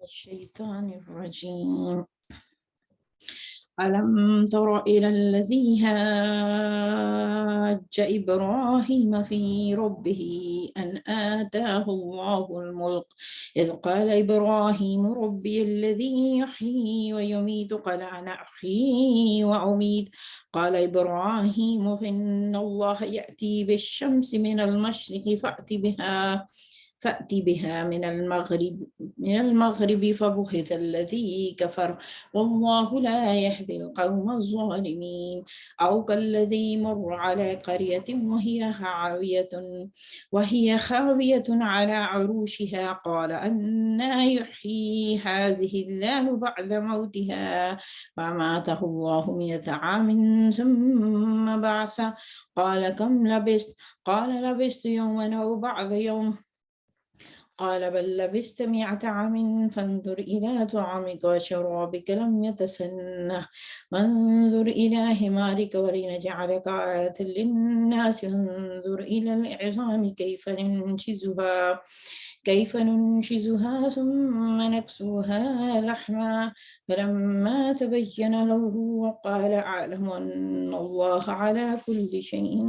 الشيطان الرجيم. ألم تر إلى الذي حاج إبراهيم في ربه أن آتاه الله الملك إذ قال إبراهيم ربي الذي يحيي ويميت قال أنا أحيي وأميت قال إبراهيم فإن الله يأتي بالشمس من المشرق فأتي بها من المغرب فبهت الذي كفر والله لا يهدي القوم الظالمين أو كالذي مر على قرية وهي خاوية على عروشها قال أنى يحيي هذه الله بعد موتها فأماته الله 100 عام ثم بعثه قال كم لبثت قال لبثت يوما أو بعض يوم قال بل لبثت 100 عام فانظر إلى طعامك وشرابك لم يتسنه وانظر إلى حمارك ولنجعلك آية للناس انظر إلى العظام كيف ننشزها ثم نكسوها لحما فلما تبين له قال أعلم أن الله على كل شيء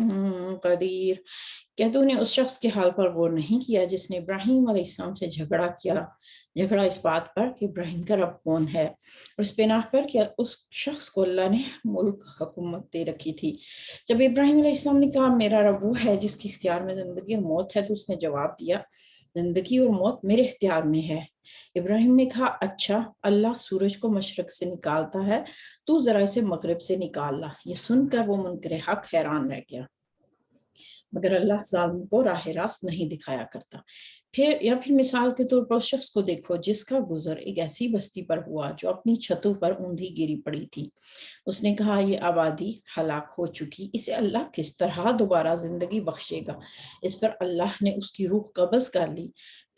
قدير. کیا تو نے اس شخص کے حال پر غور نہیں کیا جس نے ابراہیم علیہ السلام سے جھگڑا اس بات پر کہ ابراہیم کا رب کون ہے اور اس بنا پر کہ اس شخص کو اللہ نے ملک حکومت دے رکھی تھی. جب ابراہیم علیہ السلام نے کہا میرا رب وہ ہے جس کے اختیار میں زندگی اور موت ہے تو اس نے جواب دیا زندگی اور موت میرے اختیار میں ہے. ابراہیم نے کہا اچھا اللہ سورج کو مشرق سے نکالتا ہے تو ذرا اسے مغرب سے نکال لا. یہ سن کر وہ منکر حق حیران رہ گیا مگر اللہ ظالم کو راہ راست نہیں دکھایا کرتا. پھر مثال کے طور پر اس شخص کو دیکھو جس کا گزر ایک ایسی بستی پر ہوا جو اپنی چھتوں پر اوندھی گری پڑی تھی. اس نے کہا یہ آبادی ہلاک ہو چکی اسے اللہ کس طرح دوبارہ زندگی بخشے گا. اس پر اللہ نے اس کی روح قبض کر لی.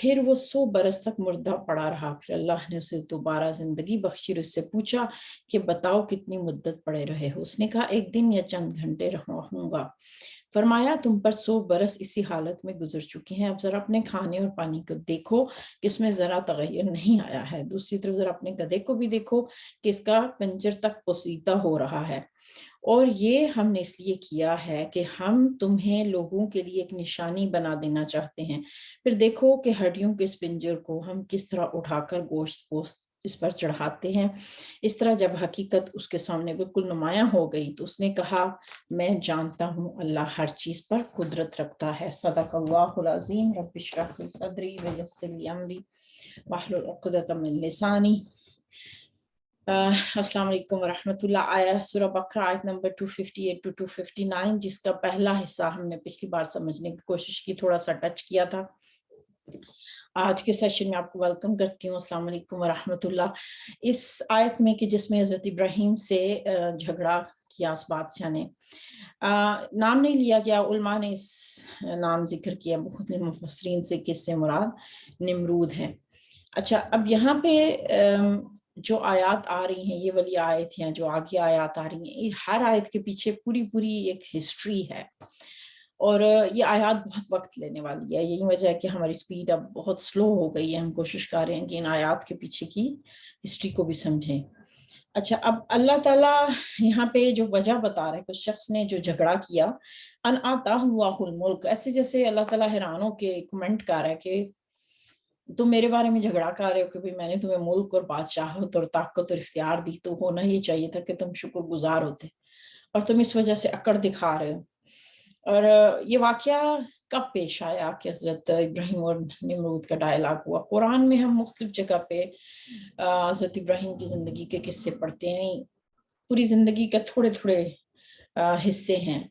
پھر وہ 100 برس تک مردہ پڑا رہا. پھر اللہ نے اسے دوبارہ زندگی بخشی اور اس سے پوچھا کہ بتاؤ کتنی مدت پڑے رہے ہو. اس نے کہا ایک دن یا چند گھنٹے رہوں گا. فرمایا تم پر 100 برس اسی حالت میں گزر چکے ہیں. اب ذرا اپنے کھانے اور پانی کو دیکھو کہ اس میں ذرا تغیر نہیں آیا ہے. دوسری طرف ذرا اپنے گدھے کو بھی دیکھو کہ اس کا پنجر تک پوسیدہ ہو رہا ہے. اور یہ ہم نے اس لیے کیا ہے کہ ہم تمہیں لوگوں کے لیے ایک نشانی بنا دینا چاہتے ہیں. پھر دیکھو کہ ہڈیوں کے اس پنجر کو ہم کس طرح اٹھا کر گوشت پوست اس پر چڑھاتے ہیں. اس طرح جب حقیقت اس کے سامنے بالکل نمایاں ہو گئی تو اس نے کہا میں جانتا ہوں اللہ ہر چیز پر قدرت رکھتا ہے. صدق اللہ العظیم. رب اشرح لی صدری ویسر لی امری واحلل عقدۃ من لسانی. السلام علیکم ورحمۃ اللہ. آیا سورہ بقرہ آیت نمبر 258 to 259 جس کا پہلا حصہ ہم نے پچھلی بار سمجھنے کی کوشش کی, تھوڑا سا ٹچ کیا تھا. آج کے سیشن میں آپ کو ویلکم کرتی ہوں. السلام علیکم ورحمۃ اللہ. اس آیت میں کہ جس میں حضرت ابراہیم سے جھگڑا کیا اس بادشاہ نے, نام نہیں لیا گیا, علماء نے اس نام ذکر کیا مختلف مفسرین سے کہ اس سے مراد نمرود ہیں. اچھا, اب یہاں پہ جو آیات آ رہی ہیں یہ والی آیت ہیں, جو آگے آیات آ رہی ہیں, ہر آیت کے پیچھے پوری ایک ہسٹری ہے اور یہ آیات بہت وقت لینے والی ہے. یہی وجہ ہے کہ ہماری سپیڈ اب بہت سلو ہو گئی ہے. ہم کوشش کر رہے ہیں کہ ان آیات کے پیچھے کی ہسٹری کو بھی سمجھیں. اچھا, اب اللہ تعالیٰ یہاں پہ جو وجہ بتا رہا ہے کہ اس شخص نے جو جھگڑا کیا ان آتاہ اللہ الملک, ایسے جیسے اللہ تعالیٰ حیران ہو کے کمنٹ کر رہا ہے کہ تم میرے بارے میں جھگڑا کر رہے ہو کہ میں نے تمہیں ملک اور بادشاہت اور طاقت اور اختیار دی, تو ہونا یہ چاہیے تھا کہ تم شکر گزار ہوتے, اور تم اس وجہ سے اکڑ دکھا رہے ہو. اور یہ واقعہ کب پیش آیا کہ حضرت ابراہیم اور نمرود کا ڈائلاگ ہوا. قرآن میں ہم مختلف جگہ پہ حضرت ابراہیم کی زندگی کے قصے پڑھتے ہیں. پوری زندگی کا تھوڑے حصے ہیں.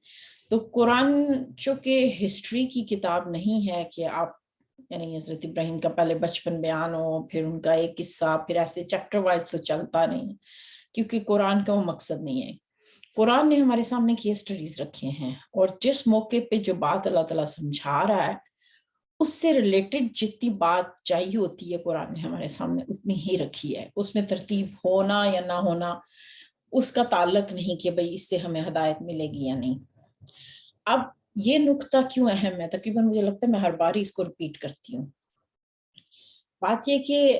تو قرآن چونکہ ہسٹری کی کتاب نہیں ہے کہ آپ یعنی حضرت ابراہیم کا پہلے بچپن بیان ہو پھر ان کا ایک قصہ پھر ایسے چیپٹر وائز تو چلتا نہیں, کیونکہ قرآن کا وہ مقصد نہیں ہے. قرآن نے ہمارے سامنے کیس اسٹڈیز رکھے ہیں اور جس موقع پہ جو بات اللہ تعالیٰ سمجھا رہا ہے اس سے ریلیٹڈ جتنی بات چاہیے ہوتی ہے قرآن نے ہمارے سامنے اتنی ہی رکھی ہے. اس میں ترتیب ہونا یا نہ ہونا اس کا تعلق نہیں کہ بھئی اس سے ہمیں ہدایت ملے گی یا نہیں. اب یہ نقطہ کیوں اہم ہے, تقریباً مجھے لگتا ہے میں ہر بار اس کو ریپیٹ کرتی ہوں. بات یہ کہ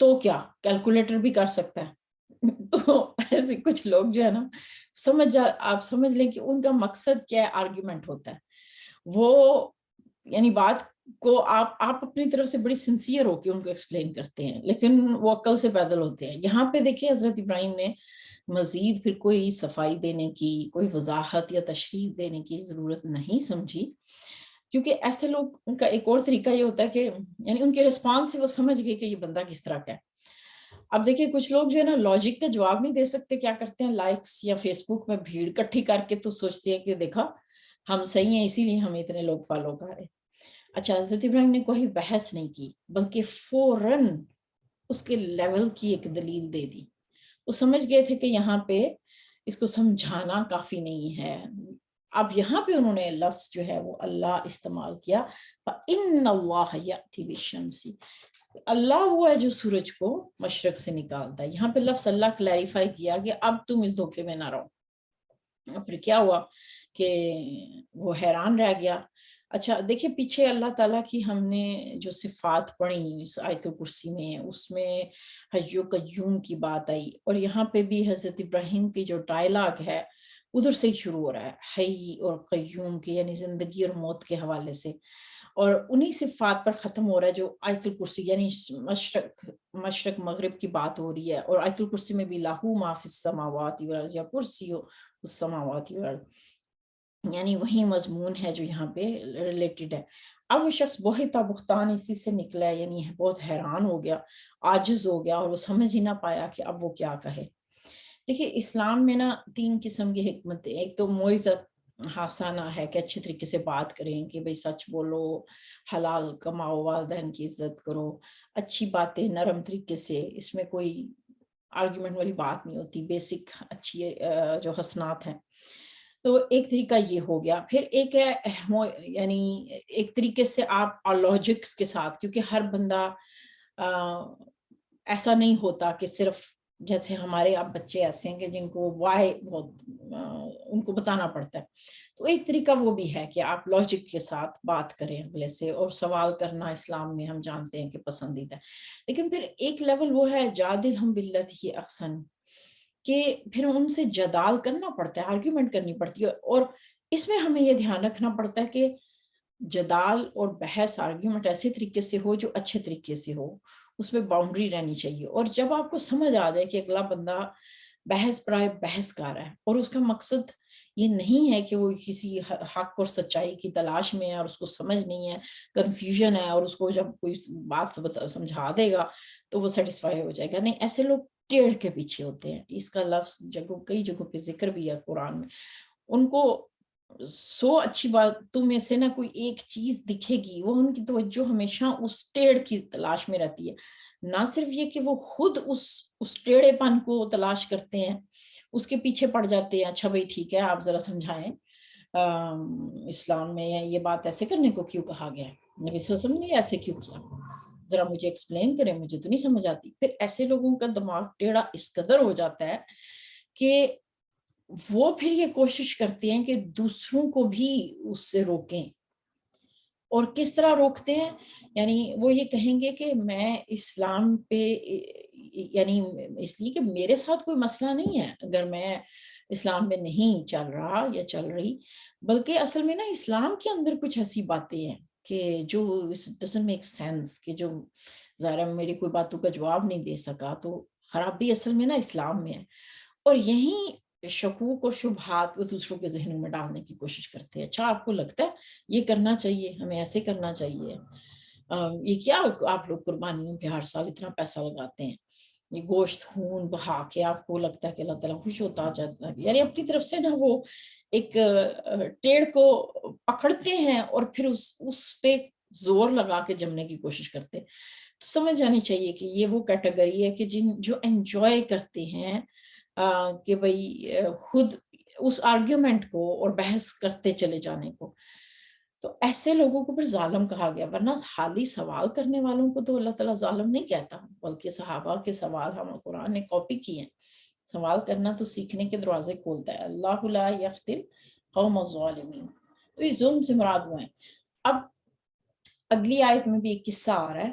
تو کیا کیلکولیٹر بھی کر سکتا ہے تو ایسے کچھ لوگ جو ہے نا آپ سمجھ لیں کہ ان کا مقصد کیا ہے، آرگیومنٹ ہوتا ہے وہ، یعنی بات کو آپ اپنی طرف سے بڑی سنسیئر ہو کے ان کو ایکسپلین کرتے ہیں، لیکن وہ عقل سے پیدل ہوتے ہیں۔ یہاں پہ دیکھیں حضرت ابراہیم نے مزید پھر کوئی صفائی دینے کی، کوئی وضاحت یا تشریح دینے کی ضرورت نہیں سمجھی، کیونکہ ایسے لوگ ان کا ایک اور طریقہ یہ ہوتا ہے کہ یعنی ان کے رسپانس سے وہ سمجھ گئے کہ یہ بندہ کس طرح کا ہے۔ اب دیکھیں کچھ لوگ جو ہے نا لاجک کا جواب نہیں دے سکتے، کیا کرتے ہیں لائکس یا فیس بک میں بھیڑ اکٹھی کر کے تو سوچتے ہیں کہ دیکھا ہم صحیح ہیں اسی لیے ہمیں اتنے لوگ فالو کر رہے ہیں۔ اچھا، حضرت ابراہیم نے کوئی بحث نہیں کی بلکہ فوراً اس کے لیول کی ایک دلیل دے دی۔ وہ سمجھ گئے تھے کہ یہاں پہ اس کو سمجھانا کافی نہیں ہے۔ اب یہاں پہ انہوں نے لفظ جو ہے وہ اللہ استعمال کیا، فَإِنَّ اللَّهَ يَأْتِي بِالشَّمْسِ، اللہ وہ ہے جو سورج کو مشرق سے نکالتا ہے۔ یہاں پہ لفظ اللہ کلیریفائی کیا کہ اب تم اس دھوکے میں نہ رہو۔ پھر کیا ہوا کہ وہ حیران رہ گیا۔ اچھا دیکھیں پیچھے اللہ تعالیٰ کی ہم نے جو صفات پڑھی اس آیت الکرسی میں، اس میں حی و قیوم کی بات آئی، اور یہاں پہ بھی حضرت ابراہیم کی جو ڈائلاگ ہے ادھر سے ہی شروع ہو رہا ہے، حی اور قیوم کے یعنی زندگی اور موت کے حوالے سے، اور انہی صفات پر ختم ہو رہا ہے جو آیت الکرسی یعنی مشرق مغرب کی بات ہو رہی ہے۔ اور آیت الکرسی میں بھی لہو ما فی السماوات والارض یا کرسی السماوات والارض، یعنی وہی مضمون ہے جو یہاں پہ ریلیٹڈ ہے۔ اب وہ شخص بہتا بختان اسی سے نکلا ہے، یعنی بہت حیران ہو گیا، عاجز ہو گیا، اور وہ سمجھ ہی نہ پایا کہ اب وہ کیا کہے۔ دیکھیے اسلام میں نا 3 قسم کی حکمت ہے۔ ایک تو موعظت حسانہ ہے کہ اچھے طریقے سے بات کریں کہ بھئی سچ بولو، حلال کماؤ، والدین کی عزت کرو، اچھی باتیں نرم طریقے سے، اس میں کوئی آرگیومنٹ والی بات نہیں ہوتی، بیسک اچھی جو حسنات ہیں۔ تو ایک طریقہ یہ ہو گیا۔ پھر ایک ہے یعنی ایک طریقے سے آپ لاجکس کے ساتھ، کیونکہ ہر بندہ ایسا نہیں ہوتا کہ صرف جیسے ہمارے اب بچے ایسے ہیں کہ جن کو وائی بہت ان کو بتانا پڑتا ہے، تو ایک طریقہ وہ بھی ہے کہ آپ لاجک کے ساتھ بات کریں اگلے سے، اور سوال کرنا اسلام میں ہم جانتے ہیں کہ پسندیدہ ہے۔ لیکن پھر ایک لیول وہ ہے جادلہم باللتی ہی احسن، کہ پھر ان سے جدال کرنا پڑتا ہے، آرگیومنٹ کرنی پڑتی ہے، اور اس میں ہمیں یہ دھیان رکھنا پڑتا ہے کہ جدال اور بحث آرگیومنٹ ایسے طریقے سے ہو جو اچھے طریقے سے ہو، اس میں باؤنڈری رہنی چاہیے۔ اور جب آپ کو سمجھ آ جائے کہ اگلا بندہ بحث برائے بحث کر رہا ہے اور اس کا مقصد یہ نہیں ہے کہ وہ کسی حق اور سچائی کی تلاش میں ہے اور اس کو سمجھ نہیں ہے، کنفیوژن ہے، اور اس کو جب کوئی بات سمجھا دے گا تو وہ سیٹسفائی ہو جائے گا، نہیں، ایسے لوگ ٹیڑھ کے پیچھے ہوتے ہیں۔ اس کا لفظ کئی جگہوں پہ ذکر بھی ہے قرآن میں۔ ان کو 100 اچھی باتوں میں سے نہ کوئی ایک چیز دکھے گی، وہ ان کی توجہ ہمیشہ اس ٹیڑھ کی تلاش میں رہتی ہے۔ نہ صرف یہ کہ وہ خود اس ٹیڑھے پن کو تلاش کرتے ہیں، اس کے پیچھے پڑ جاتے ہیں، اچھا بھائی ٹھیک ہے آپ ذرا سمجھائیں اسلام میں یہ بات ایسے کرنے کو کیوں کہا گیا ہے، نبی صلی اللہ علیہ وسلم نے ایسے کیوں کیا، ذرا مجھے ایکسپلین کریں، مجھے تو نہیں سمجھ آتی۔ پھر ایسے لوگوں کا دماغ ٹیڑھا اس قدر ہو جاتا ہے کہ وہ پھر یہ کوشش کرتے ہیں کہ دوسروں کو بھی اس سے روکیں۔ اور کس طرح روکتے ہیں؟ یعنی وہ یہ کہیں گے کہ میں اسلام پہ یعنی اس لیے کہ میرے ساتھ کوئی مسئلہ نہیں ہے اگر میں اسلام میں نہیں چل رہا یا چل رہی، بلکہ اصل میں نا اسلام کے اندر کچھ ایسی باتیں ہیں کہ جو doesn't make sense، کہ جو ظاہر میری کوئی باتوں کا جواب نہیں دے سکا، تو خرابی اصل میں نا اسلام میں ہے۔ اور یہیں شکوک اور شبہات وہ دوسروں کے ذہنوں میں ڈالنے کی کوشش کرتے ہیں۔ اچھا آپ کو لگتا ہے یہ کرنا چاہیے، ہمیں ایسے کرنا چاہیے، یہ کیا آپ لوگ قربانیوں پہ ہر سال اتنا پیسہ لگاتے ہیں، یہ گوشت خون بہا کے آپ کو لگتا ہے کہ اللہ تعالیٰ خوش ہوتا جاتا ہے، یعنی اپنی طرف سے نا وہ ایک ٹیڑھ کو پکڑتے ہیں اور پھر اس پہ زور لگا کے جمنے کی کوشش کرتے ہیں۔ تو سمجھ جانی چاہیے کہ یہ وہ کیٹیگری ہے کہ جو انجوائے کرتے ہیں کہ بھئی خود اس آرگیومنٹ کو اور بحث کرتے چلے جانے کو، تو ایسے لوگوں کو پھر ظالم کہا گیا۔ ورنہ خالی سوال کرنے والوں کو تو اللہ تعالیٰ ظالم نہیں کہتا، بلکہ صحابہ کے سوال ہم قرآن نے کاپی کیے ہیں۔ سوال کرنا تو سیکھنے کے دروازے کھولتا ہے۔ اللہ لا یخذل قوم الظالمین، تو یہ ظلم سے مراد وہ ہیں۔ اب اگلی آیت میں بھی ایک قصہ آ رہا ہے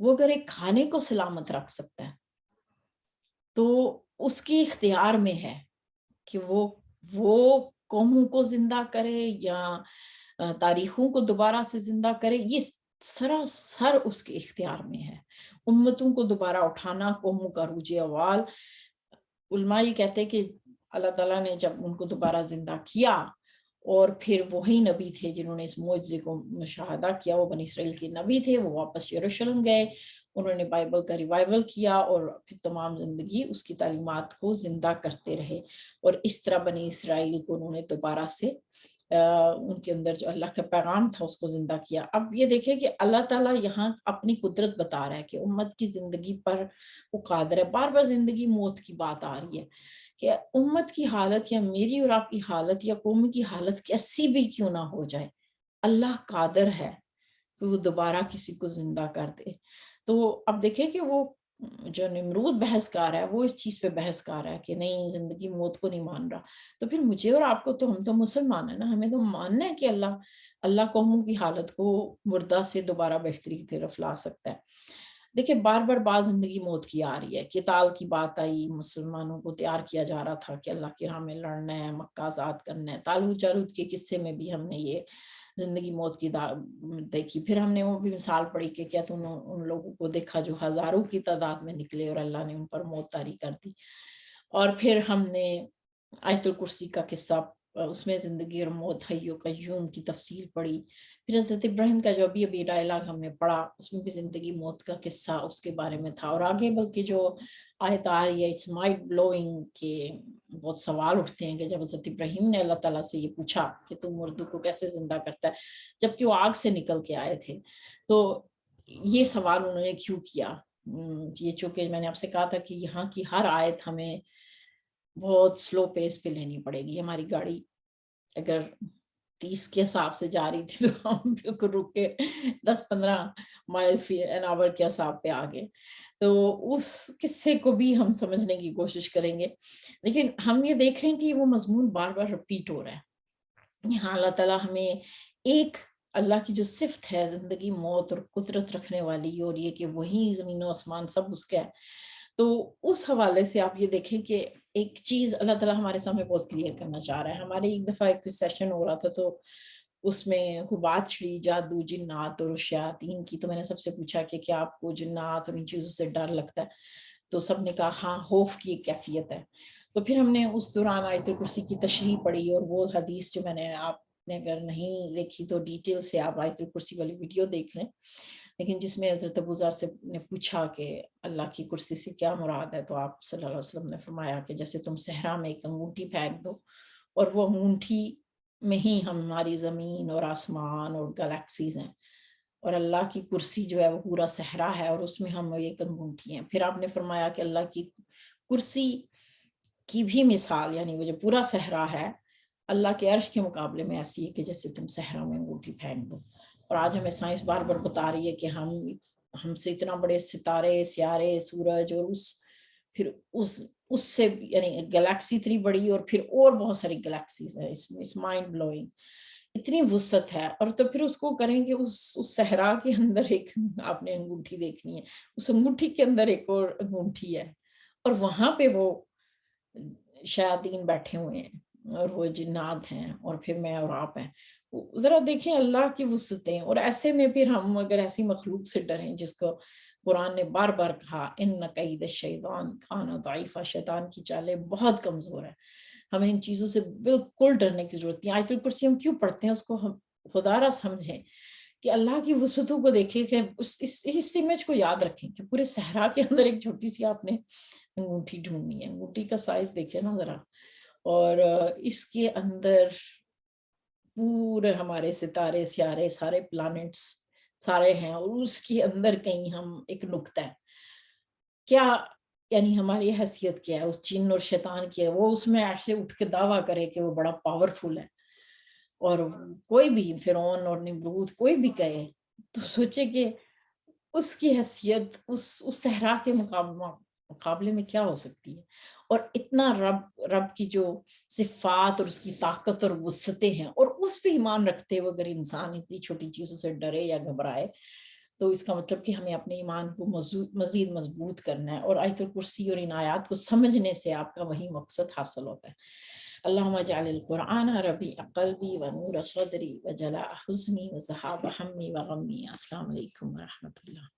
وہ اگر ایک کھانے کو سلامت رکھ سکتا ہے تو اس کی اختیار میں ہے کہ وہ قوموں کو زندہ کرے یا تاریخوں کو دوبارہ سے زندہ کرے. یہ سراسر اس کے اختیار میں ہے. امتوں کو دوبارہ اٹھانا، قوموں کا عروج اول. علماء یہ کہتے ہیں کہ اللہ تعالیٰ نے جب ان کو دوبارہ زندہ کیا اور پھر وہی نبی تھے جنہوں نے اس معجزے کو مشاہدہ کیا، وہ بنی اسرائیل کے نبی تھے، وہ واپس یروشلم گئے، انہوں نے بائبل کا ریوائول کیا اور پھر تمام زندگی اس کی تعلیمات کو زندہ کرتے رہے. اور اس طرح بنی اسرائیل کو انہوں نے دوبارہ سے ان کے اندر جو اللہ کا پیغام تھا اس کو زندہ کیا. اب یہ دیکھیں کہ اللہ تعالیٰ یہاں اپنی قدرت بتا رہا ہے کہ امت کی زندگی پر وہ قادر ہے. بار بار زندگی موت کی بات آ رہی ہے کہ امت کی حالت یا میری اور آپ کی حالت یا قوم کی حالت کیسی بھی کیوں نہ ہو جائے، اللہ قادر ہے کہ وہ دوبارہ کسی کو زندہ کر دے. تو اب دیکھیں کہ وہ جو نمرود بحث کار ہے وہ اس چیز پہ بحث کار ہے کہ نہیں، زندگی موت کو نہیں مان رہا. تو پھر مجھے اور آپ کو تو، ہم تو مسلمان ہیں نا، ہمیں تو ماننا ہے کہ اللہ قوموں کی حالت کو مردہ سے دوبارہ بہتری کی طرف لا سکتا ہے. دیکھیں بار بار بات زندگی موت کی آ رہی ہے. قتال کی بات آئی، مسلمانوں کو تیار کیا جا رہا تھا کہ اللہ کی راہ میں لڑنا ہے، مکہ آزاد کرنا ہے. طالوت جالوت کے قصے میں بھی ہم نے یہ زندگی موت کی دیکھی. پھر ہم نے وہ بھی مثال پڑھی کہ کیا تم ان لوگوں کو دیکھا جو ہزاروں کی تعداد میں نکلے اور اللہ نے ان پر موت طاری کر دی. اور پھر ہم نے آیت الکرسی کا قصہ، اس میں زندگی اور موت، حی و قیوم کی تفصیل پڑھی. پھر حضرت ابراہیم کا جو ابھی ڈائلاگ ہم نے پڑھا، اس میں بھی زندگی موت کا قصہ اس کے بارے میں تھا. اور آگے بلکہ جو آیت آ رہی ہے، اٹس مائنڈ بلوئنگ، کہ بہت سوال اٹھتے ہیں کہ جب حضرت ابراہیم نے اللہ تعالیٰ سے یہ پوچھا کہ تم مردوں کو کیسے زندہ کرتا ہے جبکہ وہ آگ سے نکل کے آئے تھے، تو یہ سوال انہوں نے کیوں کیا. یہ چونکہ میں نے آپ سے کہا تھا کہ یہاں کی ہر آیت ہمیں بہت سلو پیس پہ لینی پڑے گی. ہماری گاڑی اگر 30 کے حساب سے جا رہی تھی تو ہم بالکل رک کے 10-15 مائل فی این آور کے حساب پہ آگے. تو اس قصے کو بھی ہم سمجھنے کی کوشش کریں گے. لیکن ہم یہ دیکھ رہے ہیں کہ وہ مضمون بار بار رپیٹ ہو رہا ہے. یہاں اللہ تعالیٰ ہمیں ایک اللہ کی جو صفت ہے زندگی موت اور قدرت رکھنے والی، اور یہ کہ وہی زمین و آسمان سب اس کا ہے، تو اس حوالے سے آپ یہ دیکھیں کہ ایک چیز اللہ تعالیٰ ہمارے سامنے بہت کلیئر کرنا چاہ رہا ہے. ہمارے ایک دفعہ ایک سیشن ہو رہا تھا تو اس میں کوئی بات چھڑی جادو، جنات اور شیاطین کی. تو میں نے سب سے پوچھا کہ کیا آپ کو جنات اور ان چیزوں سے ڈر لگتا ہے؟ تو سب نے کہا ہاں، خوف کی ایک کیفیت ہے. تو پھر ہم نے اس دوران آیت الکرسی کی تشریح پڑھی، اور وہ حدیث جو میں نے، آپ نے اگر نہیں دیکھی تو ڈیٹیل سے آپ آیت الکرسی والی ویڈیو دیکھ لیں، لیکن جس میں حضرت ابو ذر سے نے پوچھا کہ اللہ کی کرسی سے کیا مراد ہے، تو آپ صلی اللہ علیہ وسلم نے فرمایا کہ جیسے تم صحرا میں ایک انگوٹھی پھینک دو اور وہ انگوٹھی میں ہی ہماری زمین اور آسمان اور گلیکسیز ہیں، اور اللہ کی کرسی جو ہے وہ پورا صحرا ہے اور اس میں ہم ایک انگوٹھی ہیں. پھر آپ نے فرمایا کہ اللہ کی کرسی کی بھی مثال، یعنی وہ جو پورا صحرا ہے، اللہ کے عرش کے مقابلے میں ایسی ہے کہ جیسے تم صحرا میں انگوٹھی پھینک دو. اور آج ہمیں سائنس بار بار بتا رہی ہے کہ ہم سے اتنا بڑے ستارے، سیارے، سورج، اور پھر اس سے یعنی گلیکسی اتنی بڑی، اور پھر اور بہت ساری گلیکسیز ہیں. اس مائنڈ بلوئنگ، اتنی وسعت ہے. اور تو پھر اس کو کریں کہ اس صحرا کے اندر ایک آپ نے انگوٹھی دیکھنی ہے، اس انگوٹھی کے اندر ایک اور انگوٹھی ہے، اور وہاں پہ وہ شیاطین بیٹھے ہوئے ہیں اور وہ جنات ہیں، اور پھر میں اور آپ ہیں. ذرا دیکھیں اللہ کی وسعتیں. اور ایسے میں پھر ہم اگر ایسی مخلوق سے ڈریں جس کو قرآن نے بار بار کہا ان قید الشیطان کان ضعیفا، شیطان کی چالیں بہت کمزور ہے، ہمیں ان چیزوں سے بالکل ڈرنے کی ضرورت نہیں. آیت الکرسی ہم کیوں پڑھتے ہیں؟ اس کو ہم خدا را سمجھیں کہ اللہ کی وسعتوں کو دیکھیں، کہ اس امیج کو یاد رکھیں کہ پورے صحرا کے اندر ایک چھوٹی سی آپ نے انگوٹھی ڈھونڈنی ہے. انگوٹھی کا سائز دیکھیں نا ذرا، اور اس کے اندر پورے ہمارے ستارے، سیارے، سارے پلانٹس سارے ہیں، اور اس کے اندر کہیں ہم ایک نقطہ ہے. کیا یعنی ہماری حیثیت کیا ہے اس جن اور شیطان کی ہے؟ وہ اس میں ایسے اٹھ کے دعویٰ کرے کہ وہ بڑا پاورفل ہے، اور کوئی بھی فرعون اور نمرود کوئی بھی کہے تو سوچے کہ اس کی حیثیت اس صحرا کے مقابلے میں کیا ہو سکتی ہے. اور اتنا رب کی جو صفات اور اس کی طاقت اور وسعتیں ہیں، اور اس پہ ایمان رکھتے ہوئے اگر انسان اتنی چھوٹی چیزوں سے ڈرے یا گھبرائے تو اس کا مطلب کہ ہمیں اپنے ایمان کو مزید مضبوط کرنا ہے، اور آیت الکرسی اور ان آیات کو سمجھنے سے آپ کا وہی مقصد حاصل ہوتا ہے۔ اللہم اجعل القرآن ربیع قلبی ونور صدری وجلاء حزنی وذہاب ہمی وغمی۔ السلام علیکم ورحمۃ اللہ۔